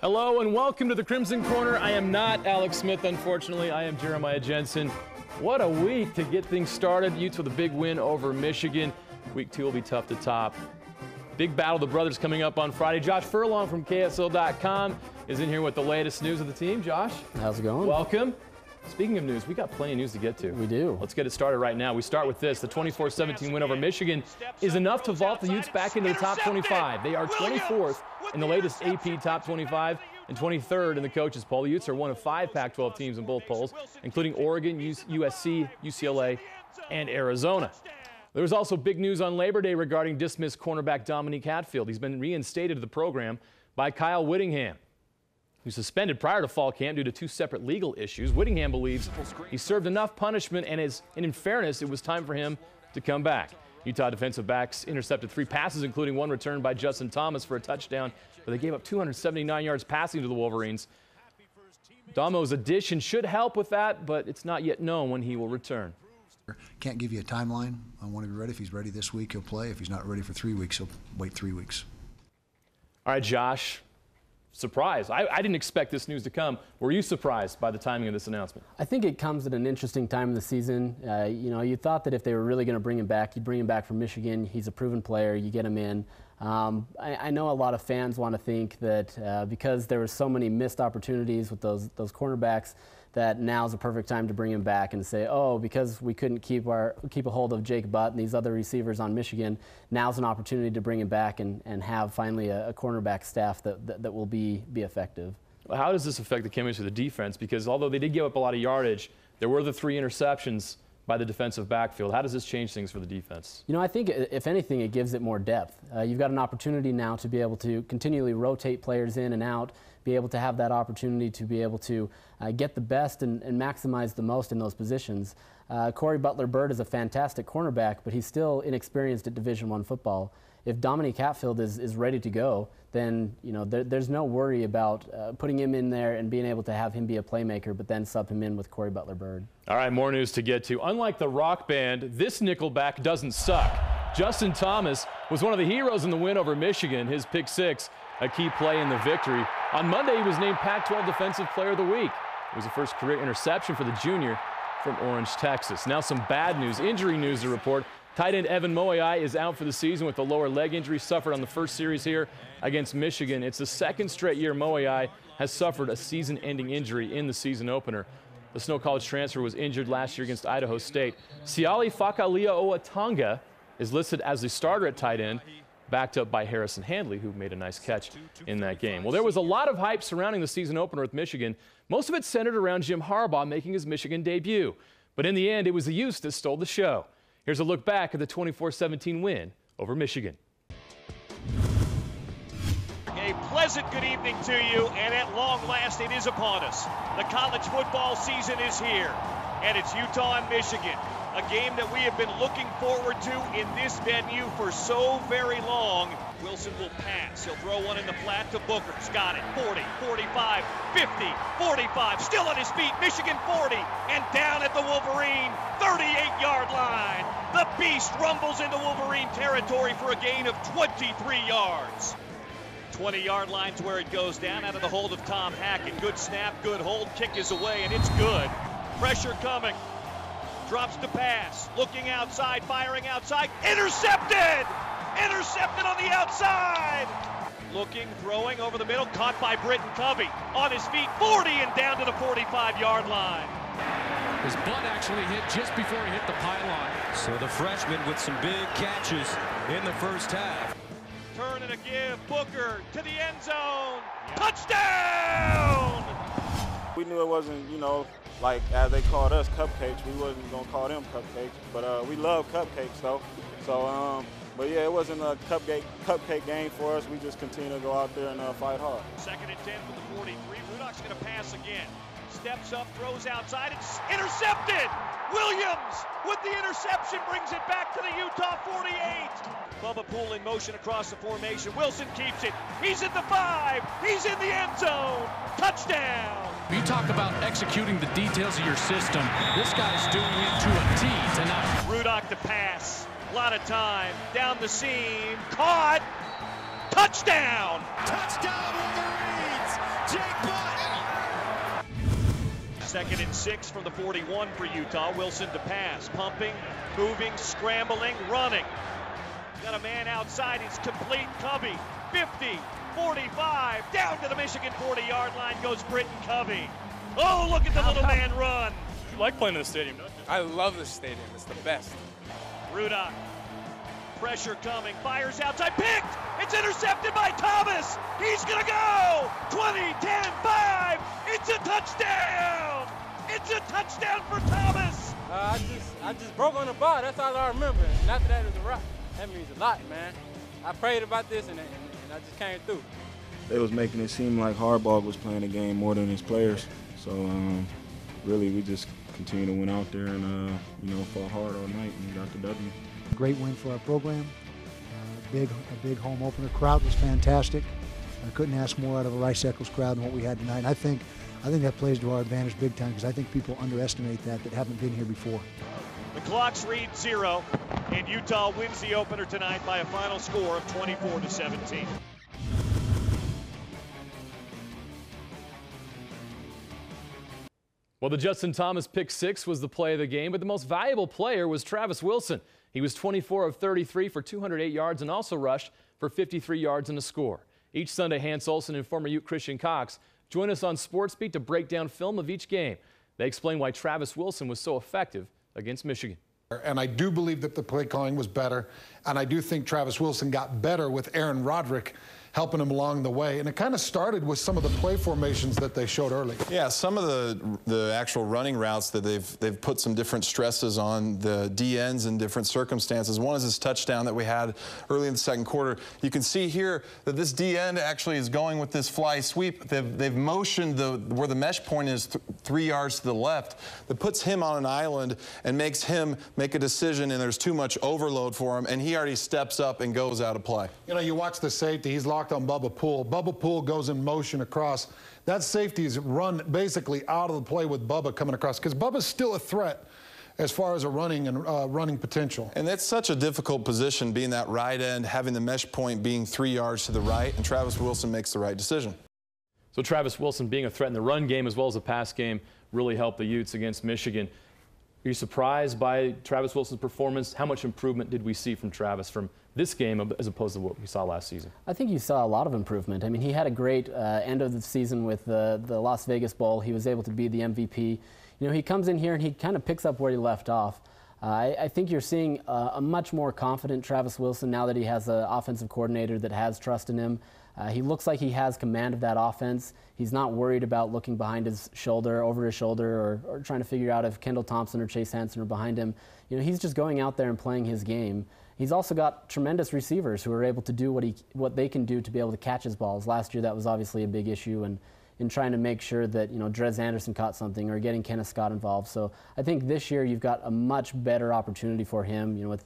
Hello and welcome to the Crimson Corner. I am not Alex Smith, unfortunately. I am Jeremiah Jensen. What a week to get things started. Utes with a big win over Michigan. Week 2 will be tough to top. Big battle of the brothers coming up on Friday. Josh Furlong from KSL.com is in here with the latest news of the team. Josh, how's it going? Welcome. Speaking of news, we got plenty of news to get to. We do. Let's get it started right now. We start with this. The 24-17 win over Michigan is enough to vault the Utes back into the top 25. They are 24th in the latest AP Top 25 and 23rd in the coaches poll. The Utes are one of 5 Pac-12 teams in both polls, including Oregon, USC, UCLA, and Arizona. There was also big news on Labor Day regarding dismissed cornerback Dominique Hatfield. He's been reinstated to the program by Kyle Whittingham, who was suspended prior to fall camp due to 2 separate legal issues. Whittingham believes he served enough punishment and in fairness, it was time for him to come back. Utah defensive backs intercepted 3 passes, including 1 returned by Justin Thomas for a touchdown, but they gave up 279 yards passing to the Wolverines. Damo's addition should help with that, but it's not yet known when he will return. Can't give you a timeline on when he'll be ready. If he's ready this week, he'll play. If he's not ready for 3 weeks, he'll wait 3 weeks. All right, Josh. Surprise. I didn't expect this news to come. Were you surprised by the timing of this announcement? I think it comes at an interesting time in the season. You know, you thought that if they were really going to bring him back, you'd bring him back from Michigan. He's a proven player. You get him in. I know a lot of fans want to think that because there were so many missed opportunities with those cornerbacks, that now's a perfect time to bring him back and say, oh, because we couldn't keep a hold of Jake Butt and these other receivers on Michigan, now's an opportunity to bring him back and have finally a cornerback staff that will be effective. Well, how does this affect the chemistry of the defense? Because although they did give up a lot of yardage, there were the 3 interceptions by the defensive backfield. How does this change things for the defense? You know, I think if anything, it gives it more depth. You've got an opportunity now to be able to continually rotate players in and out, be able to have that opportunity to be able to get the best and maximize the most in those positions. Corey Butler-Bird is a fantastic cornerback, but he's still inexperienced at Division I football. If Dominique Hatfield is ready to go, then you know there's no worry about putting him in there and being able to have him be a playmaker, but then sub him in with Corey Butler-Bird. All right, more news to get to. Unlike the rock band, this nickelback doesn't suck. Justin Thomas was one of the heroes in the win over Michigan. His pick 6, a key play in the victory. On Monday, he was named Pac-12 Defensive Player of the Week. It was the first career interception for the junior from Orange, Texas. Now some bad news, injury news to report. Tight end Evan Moai is out for the season with a lower leg injury suffered on the first series here against Michigan. It's the 2nd straight year Moai has suffered a season-ending injury in the season opener. The Snow College transfer was injured last year against Idaho State. Siali Fakalia-Oatonga is listed as the starter at tight end, backed up by Harrison Handley, who made a nice catch in that game. Well, there was a lot of hype surrounding the season opener with Michigan. Most of it centered around Jim Harbaugh making his Michigan debut. But in the end, it was the Utes that stole the show. Here's a look back at the 24-17 win over Michigan. A pleasant good evening to you, and at long last it is upon us. The college football season is here, and it's Utah and Michigan, a game that we have been looking forward to in this venue for so very long. Wilson will pass. He'll throw one in the flat to Booker's got it. 40, 45, 50, 45. Still on his feet. Michigan 40. And down at the Wolverine 38-yard line. The beast rumbles into Wolverine territory for a gain of 23 yards. 20-yard line's where it goes down out of the hold of Tom Hackett. Good snap, good hold. Kick is away, and it's good. Pressure coming. Drops to pass, looking outside, firing outside, intercepted! Intercepted on the outside! Looking, throwing over the middle, caught by Britton Covey. On his feet, 40 and down to the 45-yard line. His butt actually hit just before he hit the pylon. So the freshman with some big catches in the first half. Turn and a give, Booker to the end zone. Touchdown! We knew it wasn't, you know, like as they called us cupcakes, we wasn't gonna call them cupcakes, but we love cupcakes though. So, but yeah, it wasn't a cupcake game for us. We just continue to go out there and fight hard. 2nd and 10 from the 43. Rudolph's gonna pass again. Steps up, throws outside. It's intercepted. Williams with the interception brings it back to the Utah 48. Bubba Poole in motion across the formation. Wilson keeps it. He's at the 5. He's in the end zone. Touchdown. You talk about executing the details of your system. This guy's doing it to a T tonight. Rudolph to pass. A lot of time. Down the seam. Caught. Touchdown. Touchdown Wolverines. Jake Butt. 2nd and 6 from the 41 for Utah. Wilson to pass, pumping, moving, scrambling, running. Got a man outside, it's complete. Covey, 50, 45, down to the Michigan 40-yard line goes Britton Covey. Oh, look at the little man run. You like playing in the stadium, don't you? I love this stadium. It's the best. Rudock, pressure coming, fires outside, picked! It's intercepted by Thomas! He's gonna go! 20, 10, 5! It's a touchdown! It's a touchdown for Thomas! I just broke on the ball. That's all I remember. And after that, it was a rock. That means a lot, man. I prayed about this, and I just came through. They was making it seem like Harbaugh was playing the game more than his players. So really, we just continue to win out there and fought hard all night and got the W. Great win for our program. A big home opener. Crowd was fantastic. I couldn't ask more out of a Rice Eccles crowd than what we had tonight. And I think that plays to our advantage big time because I think people underestimate that haven't been here before. The clocks read 0, and Utah wins the opener tonight by a final score of 24-17. Well, the Justin Thomas pick 6 was the play of the game, but the most valuable player was Travis Wilson. He was 24 of 33 for 208 yards and also rushed for 53 yards and a score. Each Sunday, Hans Olsen and former Ute Christian Cox join us on SportsBeat to break down film of each game. They explain why Travis Wilson was so effective against Michigan. And I do believe that the play calling was better, and I do think Travis Wilson got better with Aaron Roderick helping him along the way. And it kind of started with some of the play formations that they showed early. Yeah, some of the actual running routes that they've put some different stresses on the DNs in different circumstances. One is this touchdown that we had early in the second quarter. You can see here that this DN actually is going with this fly sweep. They've motioned where the mesh point is 3 yards to the left. That puts him on an island and makes him make a decision, and there's too much overload for him, and he already steps up and goes out of play. You know, you watch the safety. He's locked on Bubba Poole. Bubba Poole goes in motion across. That safety is run basically out of the play with Bubba coming across because Bubba's still a threat as far as a running potential. And that's such a difficult position, being that right end, having the mesh point being 3 yards to the right, and Travis Wilson makes the right decision. So Travis Wilson being a threat in the run game as well as the pass game really helped the Utes against Michigan. Are you surprised by Travis Wilson's performance? How much improvement did we see from Travis from this game as opposed to what we saw last season? I think you saw a lot of improvement. I mean, he had a great end of the season with the Las Vegas Bowl. He was able to be the MVP. You know, he comes in here and he kind of picks up where he left off. I think you're seeing a much more confident Travis Wilson now that he has an offensive coordinator that has trust in him. He looks like he has command of that offense. He's not worried about looking behind his shoulder, over his shoulder, or trying to figure out if Kendall Thompson or Chase Hansen are behind him. You know, he's just going out there and playing his game. He's also got tremendous receivers who are able to do what they can do to be able to catch his balls. Last year, that was obviously a big issue, and in trying to make sure that, you know, Drez Anderson caught something or getting Kenneth Scott involved. So I think this year you've got a much better opportunity for him. You know,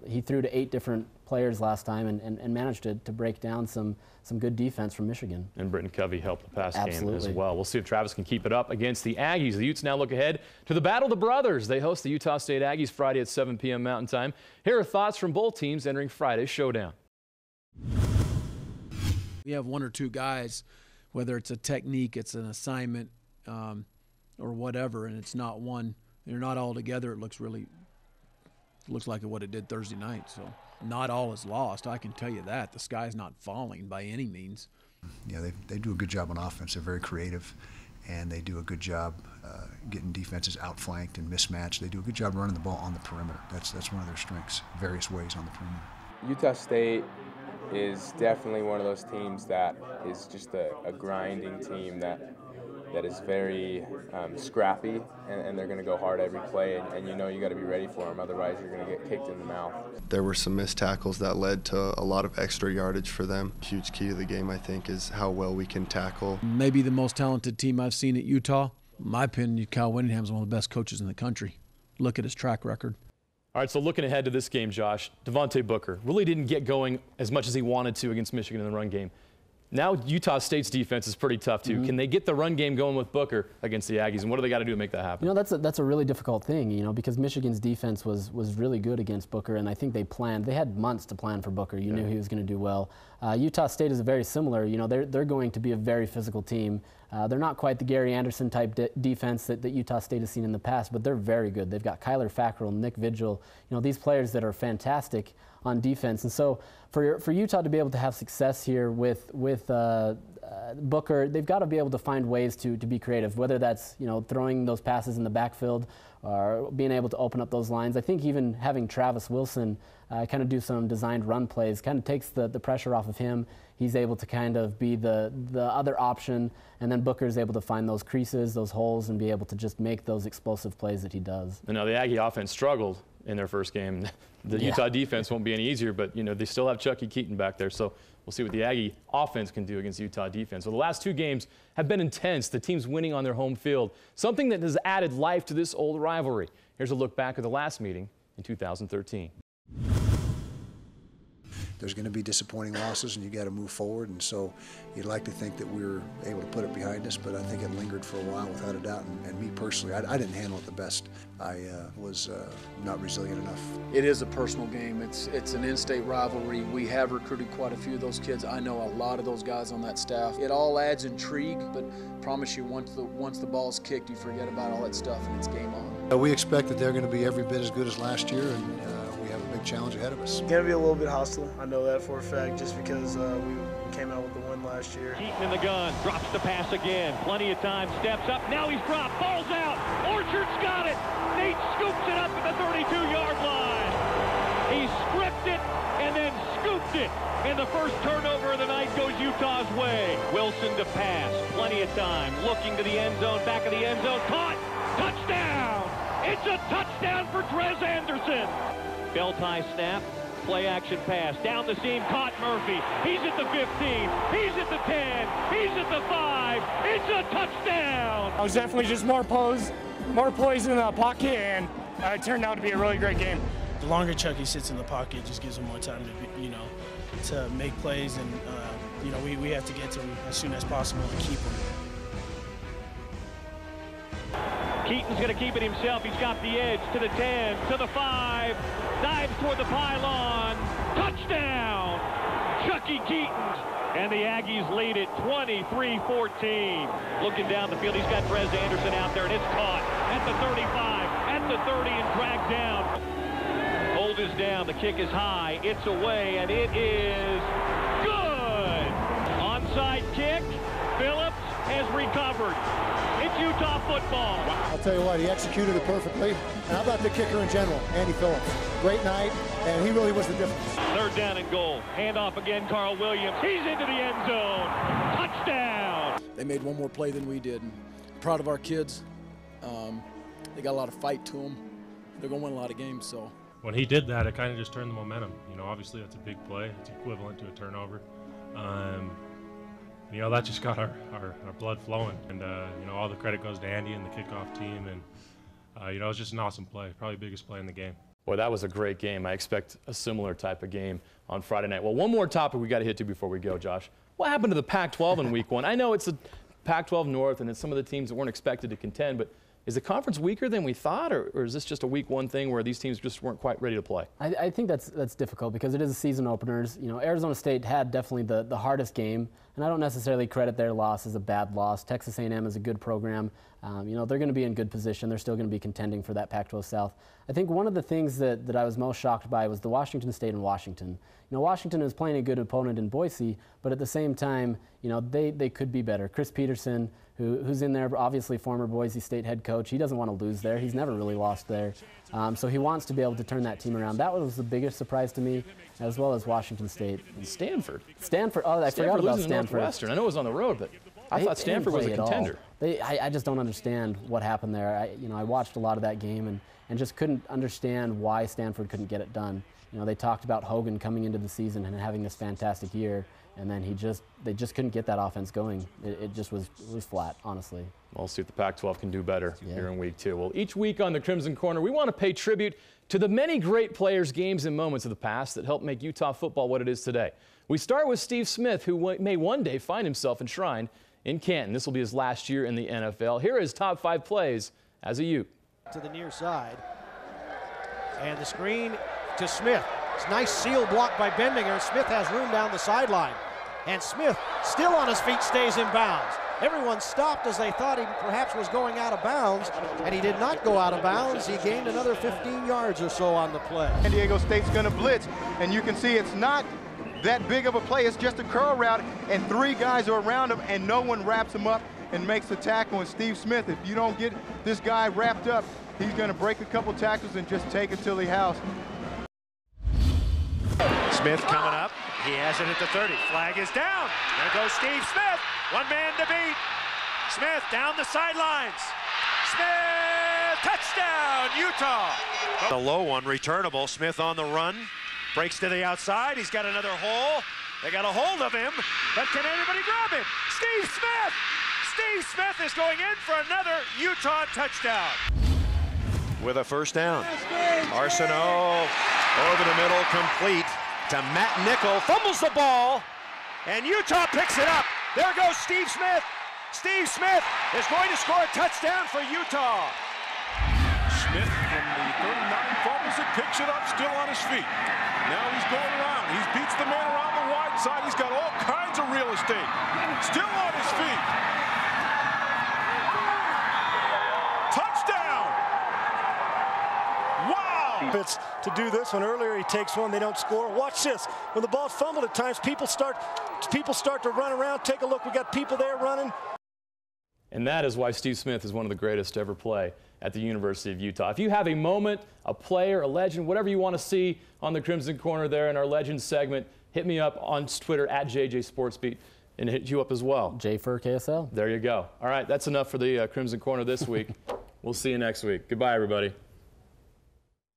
he threw to 8 different players last time and managed to break down some good defense from Michigan. And Britton Covey helped the pass Absolutely. game as well. We'll see if Travis can keep it up against the Aggies. The Utes now look ahead to the Battle of the Brothers. They host the Utah State Aggies Friday at 7 p.m. Mountain Time. Here are thoughts from both teams entering Friday's showdown. We have 1 or 2 guys, whether it's a technique, it's an assignment, or whatever, and it's not one. They're not all together. It looks like what it did Thursday night. So not all is lost. I can tell you that. The sky's not falling by any means. Yeah, they do a good job on offense. They're very creative, and they do a good job getting defenses outflanked and mismatched. They do a good job running the ball on the perimeter. That's one of their strengths, various ways on the perimeter. Utah State is definitely one of those teams that is just a grinding team that is very scrappy, and they're going to go hard every play, and you know you got to be ready for them, otherwise you're going to get kicked in the mouth. There were some missed tackles that led to a lot of extra yardage for them. Huge key to the game, I think, is how well we can tackle. Maybe the most talented team I've seen at Utah. In my opinion, Kyle Whittingham's one of the best coaches in the country. Look at his track record. All right, so looking ahead to this game, Josh, Devontae Booker really didn't get going as much as he wanted to against Michigan in the run game. Now Utah State's defense is pretty tough too. Can they get the run game going with Booker against the Aggies, and what do they got to do to make that happen? You know, that's a really difficult thing, you know, because Michigan's defense was really good against Booker, and I think they had months to plan for Booker. You knew he was going to do well. Utah State is very similar. You know, they're going to be a very physical team. They're not quite the Gary Anderson type defense that Utah State has seen in the past, but they're very good. They've got Kyler Fackrell, Nick Vigil, you know, these players that are fantastic on defense. And so for Utah to be able to have success here with Booker, they've got to be able to find ways to be creative, whether that's, you know, throwing those passes in the backfield or being able to open up those lines. I think even having Travis Wilson kind of do some designed run plays kind of takes the pressure off of him. He's able to kind of be the other option, and then Booker's able to find those creases, those holes, and be able to just make those explosive plays that he does. And now the Aggie offense struggled in their first game. The Utah defense won't be any easier, but you know they still have Chucky Keaton back there, so we'll see what the Aggie offense can do against Utah defense. Well, the last two games have been intense. The team's winning on their home field, something that has added life to this old rivalry. Here's a look back at the last meeting in 2013. There's going to be disappointing losses, and you got to move forward. And so, you'd like to think that we were able to put it behind us, but I think it lingered for a while, without a doubt. And me personally, I didn't handle it the best. I was not resilient enough. It is a personal game. It's an in-state rivalry. We have recruited quite a few of those kids. I know a lot of those guys on that staff. It all adds intrigue, but I promise you, once the ball's kicked, you forget about all that stuff, and it's game on. We expect that they're going to be every bit as good as last year, and we have a big challenge ahead of us. It's going to be a little bit hostile. I know that for a fact, just because we came out with the win last year. Keaton in the gun, drops the pass again. Plenty of time, steps up. Now he's dropped, falls out. Orchard's got it. Nate scoops it up at the 32-yard line. He stripped it and then scooped it. And the first turnover of the night goes Utah's way. Wilson to pass, plenty of time. Looking to the end zone, back of the end zone. Caught, touchdown. It's a touchdown for Trez Anderson. Bell tie snap, play action pass, down the seam, caught Murphy. He's at the 15, he's at the 10, he's at the 5. It's a touchdown. I was definitely just more poised in the pocket, and it turned out to be a really great game. The longer Chucky sits in the pocket, it just gives him more time to, to make plays, and we have to get to him as soon as possible and keep him. Keaton's going to keep it himself. He's got the edge to the 10, to the 5, dives toward the pylon. Touchdown, Chucky Keaton. And the Aggies lead it 23-14. Looking down the field, he's got Trez Anderson out there, and it's caught at the 35, at the 30, and dragged down. Hold is down, the kick is high, it's away, and it is good. Onside kick, Phillips has recovered. It's Utah football. I'll tell you what, he executed it perfectly. And how about the kicker in general, Andy Phillips? Great night, and he really was the difference. Third down and goal. Handoff again, Carl Williams. He's into the end zone. Touchdown. They made one more play than we did. And proud of our kids. They got a lot of fight to them. They're going to win a lot of games. So when he did that, it kind of just turned the momentum. You know, obviously that's a big play. It's equivalent to a turnover. You know, that just got our blood flowing. And, you know, all the credit goes to Andy and the kickoff team. And, you know, it was just an awesome play, probably the biggest play in the game. Boy, that was a great game. I expect a similar type of game on Friday night. Well, one more topic we got to hit to before we go, Josh. What happened to the Pac-12 in week one? I know it's a Pac-12 North and it's some of the teams that weren't expected to contend, but is the conference weaker than we thought, or is this just a week one thing where these teams just weren't quite ready to play? I think that's difficult because it is a season openers. You know, Arizona State had definitely the hardest game, and I don't necessarily credit their loss as a bad loss. Texas A&M is a good program. You know, they're going to be in good position. They're still going to be contending for that Pac-12 South. I think one of the things that I was most shocked by was the Washington State and Washington. You know, Washington is playing a good opponent in Boise, but at the same time, you know, they could be better. Chris Peterson, who's in there, obviously former Boise State head coach, he doesn't want to lose there. He's never really lost there. So he wants to be able to turn that team around. That was the biggest surprise to me, as well as Washington State. And Stanford. Oh, I forgot about losing Stanford. Northwestern. I know it was on the road, but I thought Stanford was a contender. I just don't understand what happened there. I watched a lot of that game and just couldn't understand why Stanford couldn't get it done. You know, they talked about Hogan coming into the season and having this fantastic year, and then they just couldn't get that offense going. It just was flat, honestly. We'll see if the Pac-12 can do better here in week 2. Well, each week on the Crimson Corner, we want to pay tribute to the many great players, games, and moments of the past that helped make Utah football what it is today. We start with Steve Smith, who may one day find himself enshrined in Canton. This will be his last year in the NFL. Here are his top 5 plays as a Ute. To the near side. And the screen to Smith. It's a nice seal block by Bendinger. Smith has room down the sideline. And Smith, still on his feet, stays in bounds. Everyone stopped as they thought he perhaps was going out of bounds, and he did not go out of bounds. He gained another 15 yards or so on the play. San Diego State's going to blitz, and you can see it's not that big of a play. It's just a curl route, and 3 guys are around him, and no one wraps him up and makes the tackle. And Steve Smith, if you don't get this guy wrapped up, he's going to break a couple tackles and just take it till the house. Smith coming up. He has it at the 30. Flag is down. There goes Steve Smith. One man to beat. Smith down the sidelines. Smith, touchdown, Utah. The low one, returnable. Smith on the run. Breaks to the outside. He's got another hole. They got a hold of him. But can anybody grab him? Steve Smith. Steve Smith is going in for another Utah touchdown. With a first down. Arsenault over the middle, complete to Matt Nickel. Fumbles the ball, and Utah picks it up. There goes Steve Smith. Steve Smith is going to score a touchdown for Utah. Smith from the 39 fumbles it, picks it up, still on his feet. Now he's going around. He beats the man around the wide side. He's got all kinds of real estate. Still on his feet. Touchdown! Wow! It's to do this one. Earlier he takes one, they don't score. Watch this. When the ball's fumbled at times, people start to run around. Take a look. We got people there running. And that is why Steve Smith is one of the greatest to ever play at the University of Utah. If you have a moment, a player, a legend, whatever you want to see on the Crimson Corner there in our Legends segment, hit me up on Twitter at JJSportsBeat and hit you up as well. JFurKSL. There you go. All right, that's enough for the Crimson Corner this week. We'll see you next week. Goodbye, everybody.